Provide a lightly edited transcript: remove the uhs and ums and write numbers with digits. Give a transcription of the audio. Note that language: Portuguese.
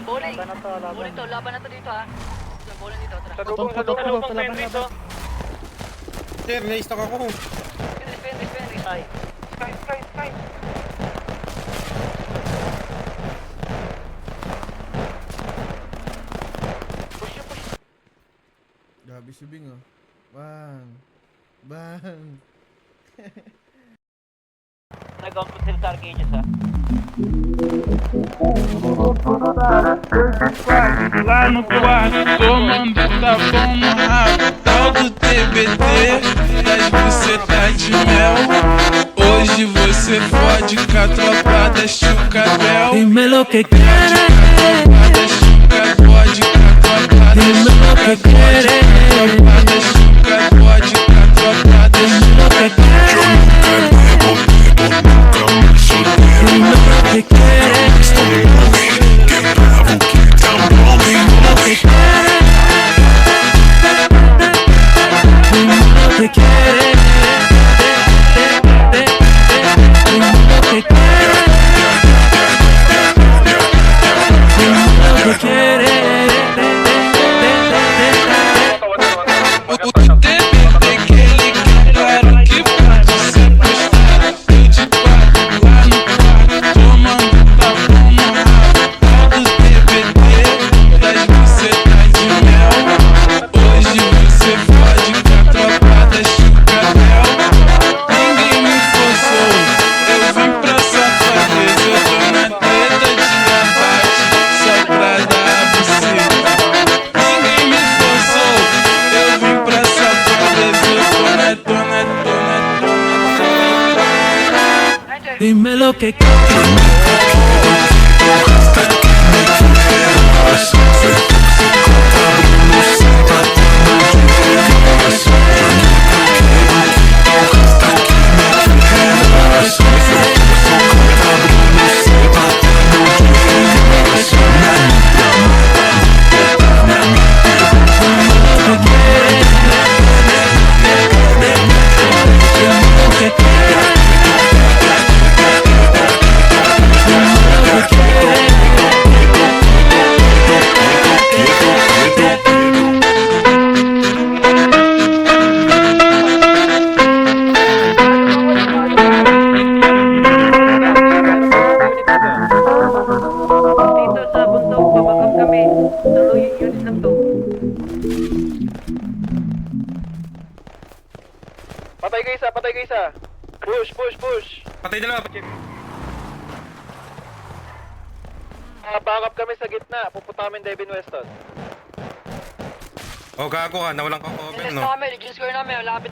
Bowling. Laban na to, laban. Bowling to, laban na to dito ha. Bowling dito, tara. Sa lubong laban, Fenris, oh. Sir, na-stock ako. Fenris. Ay. Sky. Push. Grabe si Bing oh. Bang. Nag-output sila sa Arcadius, ha. Lá no quarto, tomando tapão no rabo. Tal do TBT, das bucetas de mel. Hoje você fode com a tropa da Chucabel. Dime lo que quieres, Fode com a tropa da dime lo que quieres, tropa da Chuca, fode com a tropa da dime lo que quieres, dime lo que quieres, dime lo que quieres, dime lo que quieres, dime lo que quieres, dime lo que quieres. O TBT que ele quer, claro que pode ser postado. Eu de quatro lá no quarto, tomando tapão no rabo. Tal do TBT, das bucetas de mel. Hoje você fode com a tropa da Chucabel. Ninguém me forçou, eu vim pra safadeza. Eu tô na treta de abate, só pra dar buceta. Ninguém me forçou, eu vim pra safadeza. Eu tô na Dime lo que quieres. Dito sa bundok, babagam kami. Tuloy yung unit lang to. Patay ka isa. Push. Patay dalawa. Back up kami sa gitna. Pupunta kami Devin Weston. Oh, gago ka. Nawalan ka cover, Ilis no? na kami, score namin, lapit